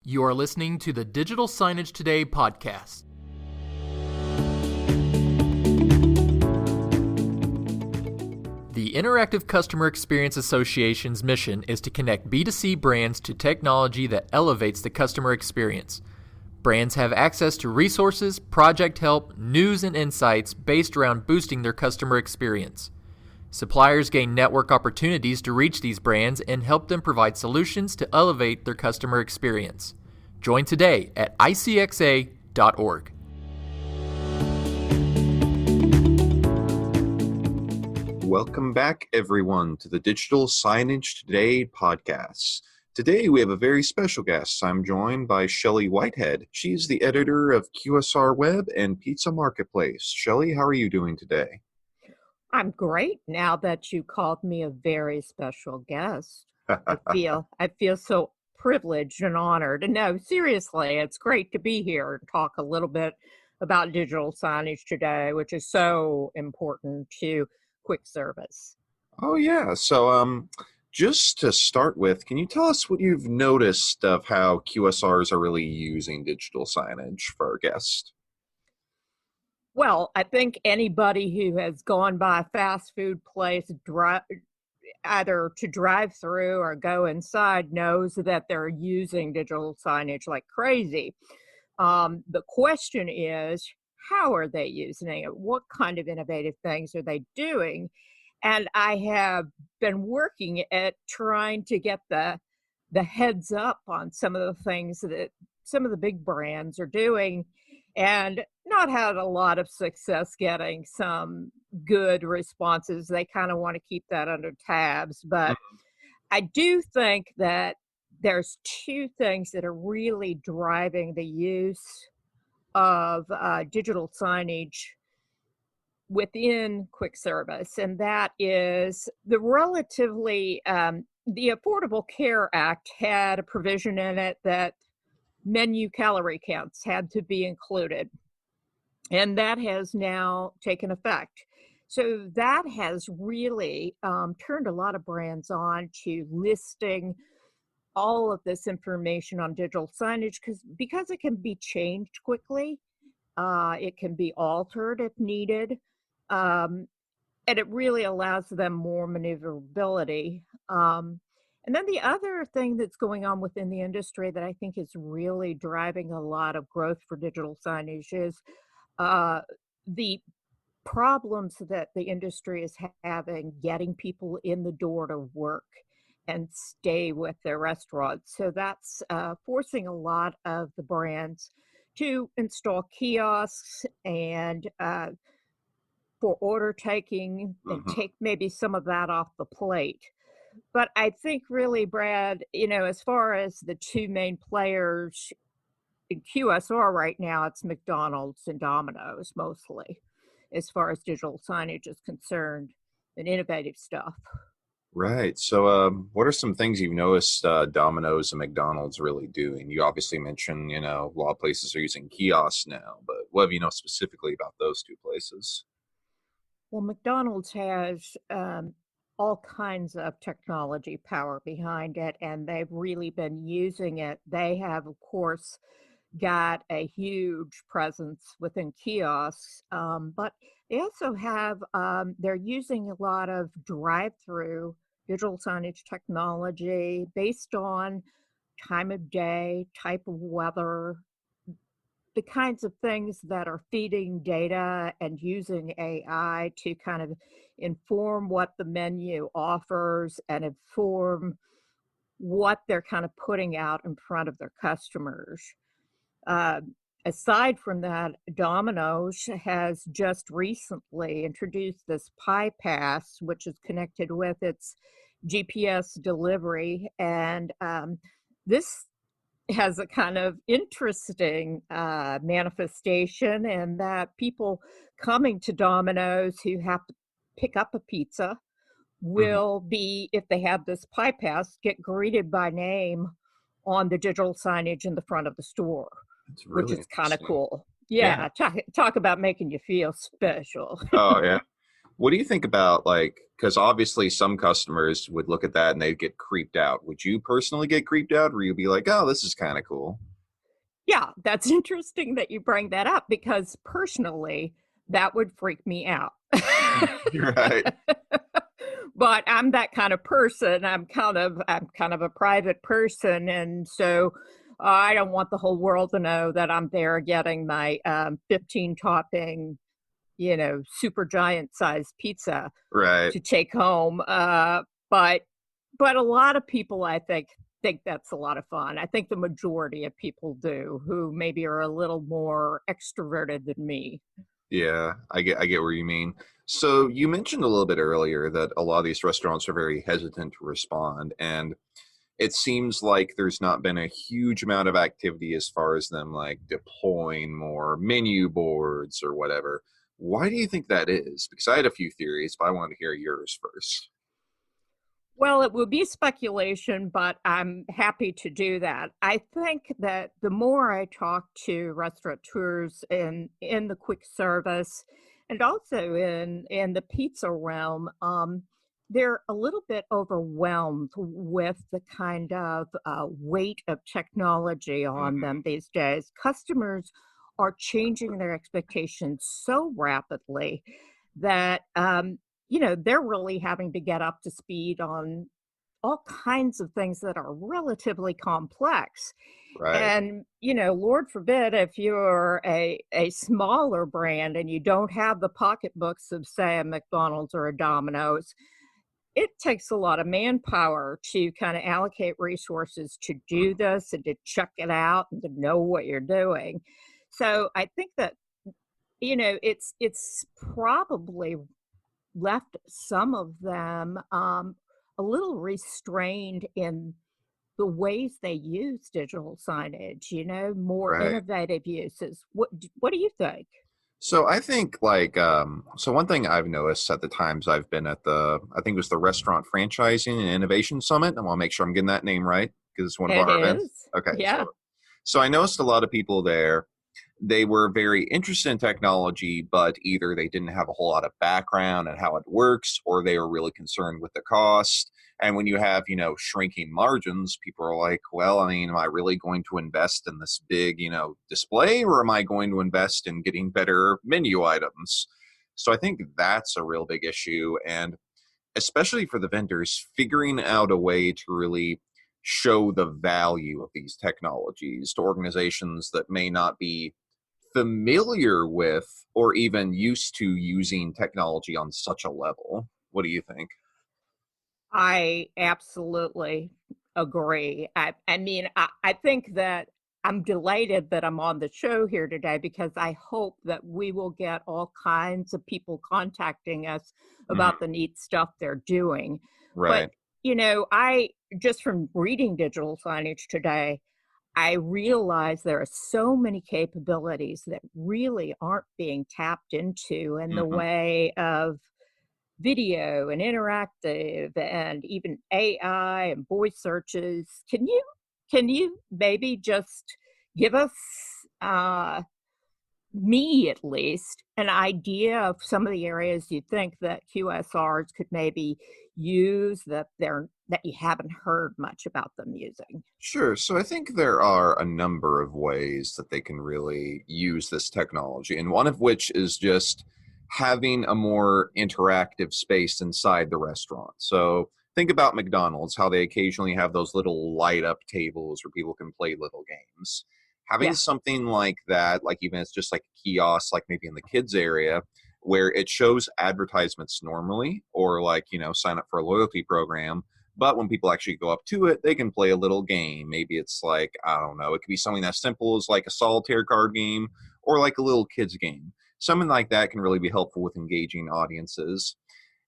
You are listening to the Digital Signage Today podcast. The Interactive Customer Experience Association's mission is to connect B2C brands to technology that elevates the customer experience. Brands have access to resources, project help, news, and insights based around boosting their customer experience. Suppliers gain network opportunities to reach these brands and help them provide solutions to elevate their customer experience. Join today at icxa.org. Welcome back, everyone, to the Digital Signage Today podcast. Today, we have a very special guest. I'm joined by Shelley Whitehead. She's the editor of QSR Web and Pizza Marketplace. Shelley, how are you doing today? I'm great now that you called me a very special guest. I feel so privileged and honored. And no, seriously, it's great to be here and talk a little bit about digital signage today, which is so important to quick service. Oh, yeah. So just to start with, can you tell us what you've noticed of how QSRs are really using digital signage for our guests? Well, I think anybody who has gone by a fast food place, either to drive through or go inside, knows that they're using digital signage like crazy. The question is, how are they using it? What kind of innovative things are they doing? And I have been working at trying to get the heads up on some of the things that some of the big brands are doing, and not had a lot of success getting some good responses. They kind of want to keep that under tabs. But I do think that there's two things that are really driving the use of digital signage within quick service, and that is the the Affordable Care Act had a provision in it that menu calorie counts had to be included, and that has now taken effect. So that has really turned a lot of brands on to listing all of this information on digital signage because it can be changed quickly. It can be altered if needed. And it really allows them more maneuverability. And then the other thing that's going on within the industry that I think is really driving a lot of growth for digital signage is the problems that the industry is having getting people in the door to work and stay with their restaurants. So that's forcing a lot of the brands to install kiosks and for order taking and take maybe some of that off the plate. But I think really, Brad, as far as the two main players in QSR right now, it's McDonald's and Domino's mostly, as far as digital signage is concerned and innovative stuff. Right. So what are some things you've noticed Domino's and McDonald's really doing? You obviously mentioned, a lot of places are using kiosks now, but what have you know specifically about those two places? Well, McDonald's has all kinds of technology power behind it, and they've really been using it. They have, of course, got a huge presence within kiosks, but they also have, they're using a lot of drive-through digital signage technology based on time of day, type of weather, the kinds of things that are feeding data and using AI to kind of inform what the menu offers and inform what they're kind of putting out in front of their customers. Aside from that, Domino's has just recently introduced this Pi Pass, which is connected with its GPS delivery. And this has a kind of interesting manifestation in that people coming to Domino's who have to pick up a pizza will be, if they have this Pi Pass, get greeted by name on the digital signage in the front of the store, Really which is kind of cool. Yeah. Talk about making you feel special. Oh, yeah. What do you think about Because obviously some customers would look at that and they'd get creeped out. Would you personally get creeped out, or you'd be like, oh, this is kind of cool? Yeah, that's interesting that you bring that up because personally, that would freak me out. Right. But I'm that kind of person. I'm kind of a private person, and so I don't want the whole world to know that I'm there getting my 15 topping, super giant size pizza Right. to take home. But a lot of people, I think that's a lot of fun. I think the majority of people do who maybe are a little more extroverted than me. Yeah, I get where you mean. So you mentioned a little bit earlier that a lot of these restaurants are very hesitant to respond, and it seems like there's not been a huge amount of activity as far as them like deploying more menu boards or whatever. Why do you think that is? Because I had a few theories, but I wanted to hear yours first. Well, it would be speculation, but I'm happy to do that. I think that the more I talk to restaurateurs in the quick service and also in the pizza realm, they're a little bit overwhelmed with the kind of weight of technology on Hmm. them these days. Customers are changing their expectations so rapidly that they're really having to get up to speed on all kinds of things that are relatively complex. Right. And, Lord forbid if you're a smaller brand and you don't have the pocketbooks of, say, a McDonald's or a Domino's, it takes a lot of manpower to kind of allocate resources to do this and to check it out and to know what you're doing. So I think that, it's probably left some of them a little restrained in the ways they use digital signage, more Right. innovative uses. What do you think? So I think so one thing I've noticed at the times I've been at I think it was the Restaurant Franchising and Innovation Summit. I want to make sure I'm getting that name right because it's one of It our events. is. Okay, Yeah. so I noticed a lot of people there. They were very interested in technology, but either they didn't have a whole lot of background and how it works, or they were really concerned with the cost. And when you have, shrinking margins, people are like, well, I mean, am I really going to invest in this big, display, or am I going to invest in getting better menu items? So I think that's a real big issue. And especially for the vendors, figuring out a way to really show the value of these technologies to organizations that may not be familiar with or even used to using technology on such a level. What do you think? I absolutely agree. I mean, I think that I'm delighted that I'm on the show here today because I hope that we will get all kinds of people contacting us about Mhm. the neat stuff they're doing. But, Right. I just from reading digital signage today, I realize there are so many capabilities that really aren't being tapped into in the Hmm. way of video and interactive and even AI and voice searches. Can you maybe just give us uh, me at least an idea of some of the areas you think that QSRs could maybe use that you haven't heard much about them using? Sure. So I think there are a number of ways that they can really use this technology, and one of which is just having a more interactive space inside the restaurant. So think about McDonald's, how they occasionally have those little light up tables where people can play little games. Having Yeah. something like that, like even it's just like a kiosk, like maybe in the kids area, where it shows advertisements normally, or like, sign up for a loyalty program, but when people actually go up to it, they can play a little game. Maybe it's like, I don't know, it could be something as simple as like a solitaire card game or like a little kids game. Something like that can really be helpful with engaging audiences.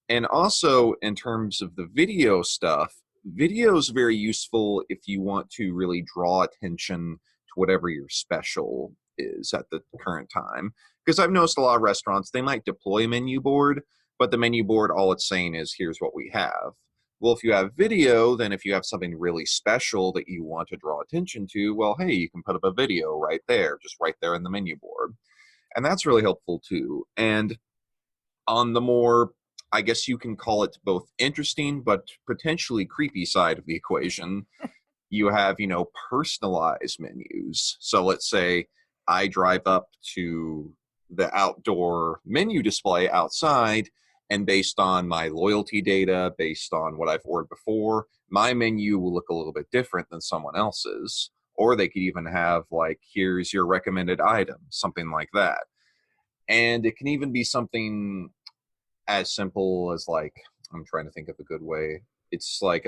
And also, in terms of the video stuff, video is very useful if you want to really draw attention to whatever your special is at the current time. Because I've noticed a lot of restaurants, they might deploy a menu board, but the menu board, all it's saying is, here's what we have. Well, if you have video, then if you have something really special that you want to draw attention to, well, hey, you can put up a video right there, just right there in the menu board. And that's really helpful too. And on the more I guess you can call it both interesting but potentially creepy side of the equation. You have, personalized menus. So let's say I drive up to the outdoor menu display outside, and based on my loyalty data, based on what I've ordered before, my menu will look a little bit different than someone else's. Or they could even have, like, here's your recommended item, something like that. And it can even be something as simple as, like, I'm trying to think of a good way. It's like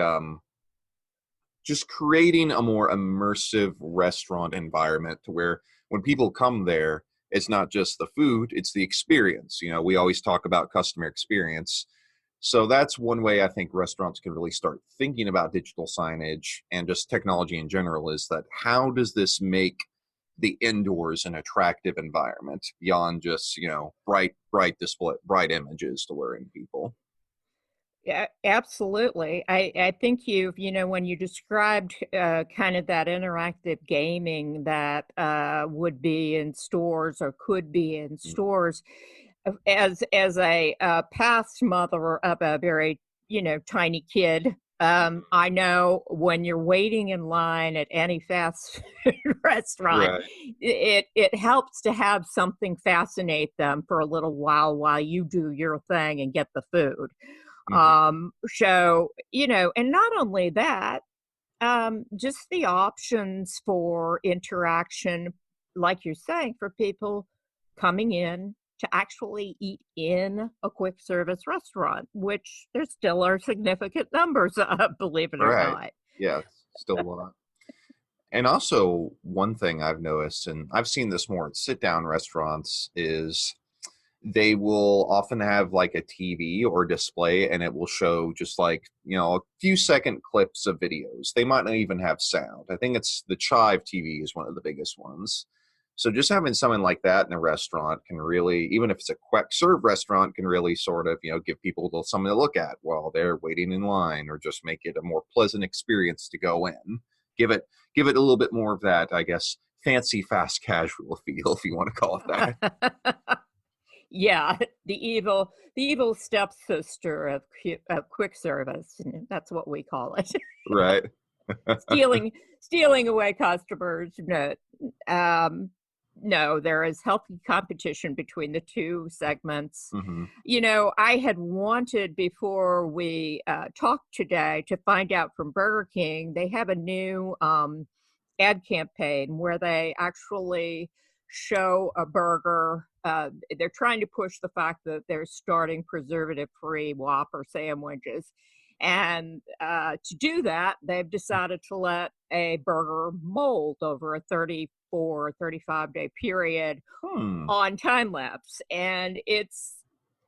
just creating a more immersive restaurant environment to where when people come there, it's not just the food, it's the experience. We always talk about customer experience. So that's one way I think restaurants can really start thinking about digital signage and just technology in general, is that how does this make the indoors an attractive environment beyond just, bright display, bright images to lure in people. Yeah, absolutely. I think when you described kind of that interactive gaming that would be in stores or could be in stores, as a past mother of a very, tiny kid, I know when you're waiting in line at any fast food restaurant, Right. it helps to have something fascinate them for a little while you do your thing and get the food. Mhm. So, and not only that, just the options for interaction, like you're saying, for people coming in to actually eat in a quick service restaurant, which there still are significant numbers of, believe it or Right. not. Yeah, it's still a lot. And also, one thing I've noticed, and I've seen this more at sit down restaurants, is they will often have like a TV or display, and it will show just like, a few second clips of videos. They might not even have sound. I think it's the Chive TV is one of the biggest ones. So just having something like that in a restaurant can really, even if it's a quick serve restaurant, can really sort of, give people something to look at while they're waiting in line, or just make it a more pleasant experience to go in. Give it give it a little bit more of that, I guess, fancy fast casual feel, if you want to call it that. Yeah, the evil stepsister of quick service. That's what we call it. Right. stealing away customers. No, um, no, there is healthy competition between the two segments. Hmm. I had wanted before we talked today to find out from Burger King. They have a new ad campaign where they actually show a burger. They're trying to push the fact that they're starting preservative-free Whopper sandwiches. And to do that, they've decided to let a burger mold over a 34, 35-day period Hmm. on time lapse. And it's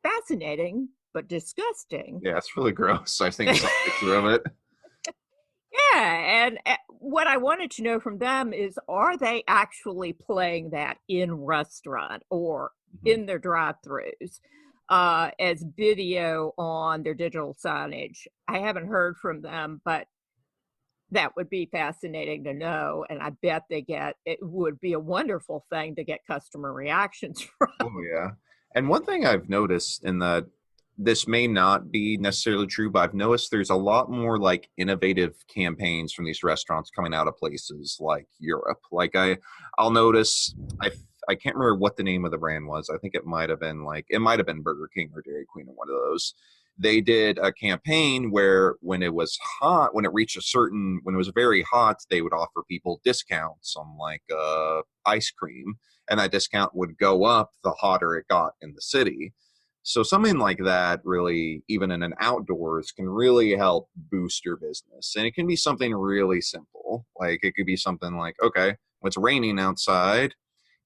fascinating, but disgusting. Yeah, it's really gross. I think I saw a picture of it. Yeah, and what I wanted to know from them is, are they actually playing that in restaurant or Mhm. in their drive-throughs as video on their digital signage? I haven't heard from them, but that would be fascinating to know, and I bet it would be a wonderful thing to get customer reactions from. Oh yeah. And one thing I've noticed in that, this may not be necessarily true, but I've noticed there's a lot more like innovative campaigns from these restaurants coming out of places like Europe. Like I'll notice I can't remember what the name of the brand was. I think it might have been Burger King or Dairy Queen or one of those. They did a campaign where when it was hot, when it was very hot, they would offer people discounts on like ice cream, and that discount would go up the hotter it got in the city. So something like that, really, even in an outdoors, can really help boost your business. And it can be something really simple. Like it could be something like, okay, when it's raining outside,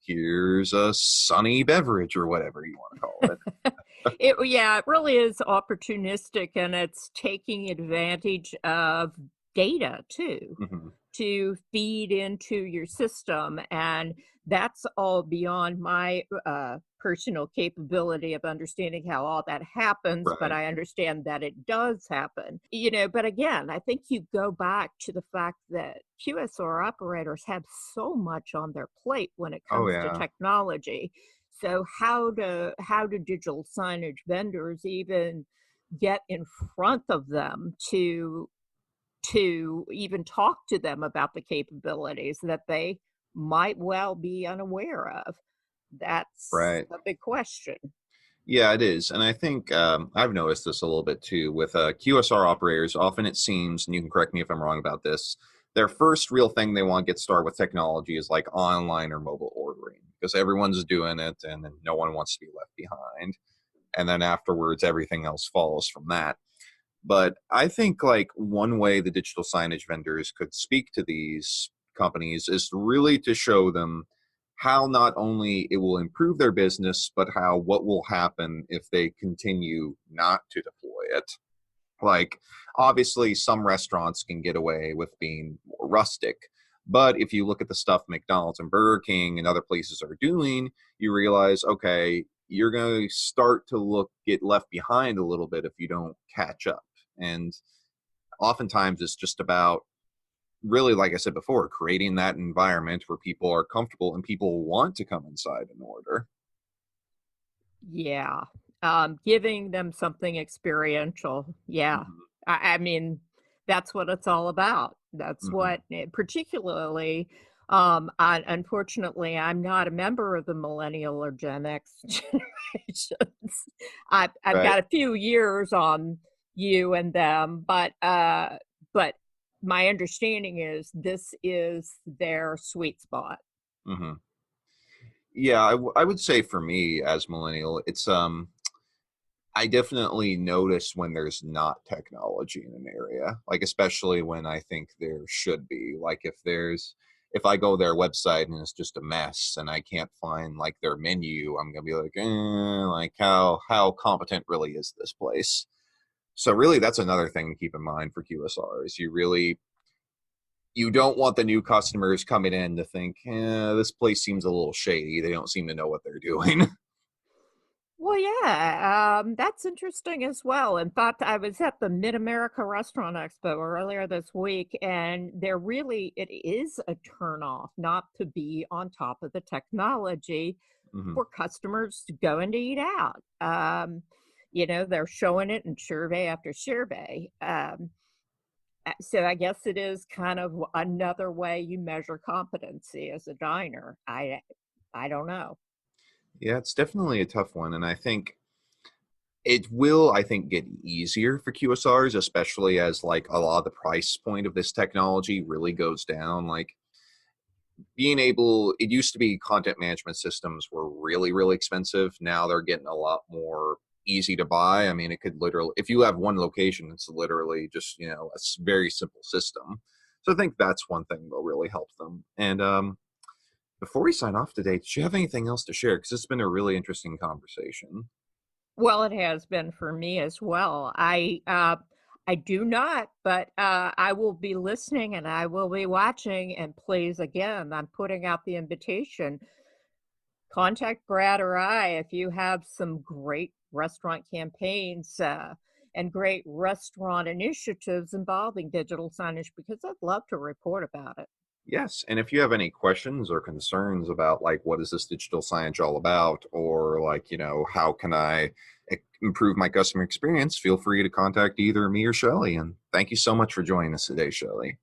here's a sunny beverage or whatever you want to call it. Yeah, it really is opportunistic, and it's taking advantage of data too Hmm. to feed into your system. And that's all beyond my personal capability of understanding how all that happens, but Right. I understand that it does happen. But again, I think you go back to the fact that QSR operators have so much on their plate when it Oh comes to yeah. technology. So how do digital signage vendors even get in front of them to even talk to them about the capabilities that they might well be unaware of? That's Right. a big question. Yeah, it is. And I think I've noticed this a little bit too with QSR operators. Often it seems, and you can correct me if I'm wrong about this, their first real thing they want to get started with technology is like online or mobile ordering because everyone's doing it and then no one wants to be left behind. And then afterwards, everything else follows from that. But I think like one way the digital signage vendors could speak to these companies is really to show them how not only it will improve their business, but how what will happen if they continue not to deploy it. Like, obviously, some restaurants can get away with being more rustic. But if you look at the stuff McDonald's and Burger King and other places are doing, you realize, okay, you're going to start to get left behind a little bit if you don't catch up. And oftentimes it's just about really, like I said before, creating that environment where people are comfortable and people want to come inside and order. Yeah. Giving them something experiential. Yeah. Hmm. I mean, that's what it's all about. That's Hmm. what, particularly, unfortunately, I'm not a member of the millennial or Gen X generations. I've Right. got a few years on you and them, but my understanding is this is their sweet spot. Hmm. Yeah, I would say for me as millennial, it's I definitely notice when there's not technology in an area, like especially when I think there should be. Like if I go their website and it's just a mess and I can't find like their menu, I'm gonna be like, like how competent really is this place? So really, that's another thing to keep in mind for QSRs. You don't want the new customers coming in to think, this place seems a little shady. They don't seem to know what they're doing. Well, yeah, that's interesting as well. In fact, I was at the Mid-America Restaurant Expo earlier this week, and it is a turnoff not to be on top of the technology Hmm. for customers to go and to eat out. They're showing it in survey after survey. So I guess it is kind of another way you measure competency as a diner. I don't know. Yeah, it's definitely a tough one, and I think it will, I think, get easier for QSRs, especially as like a lot of the price point of this technology really goes down. Like it used to be content management systems were really, really expensive. Now they're getting a lot more easy to buy. I mean, it could literally, if you have one location, it's literally just, very simple system. So I think that's one thing that'll really help them. And before we sign off today, do you have anything else to share? Because it's been a really interesting conversation. Well, it has been for me as well. I do not, but I will be listening and I will be watching. And please, again, I'm putting out the invitation. Contact Brad or I if you have some great restaurant campaigns and great restaurant initiatives involving digital signage because I'd love to report about it. Yes, and if you have any questions or concerns about like what is this digital signage all about, or like how can I improve my customer experience, feel free to contact either me or Shelly. And thank you so much for joining us today, Shelly.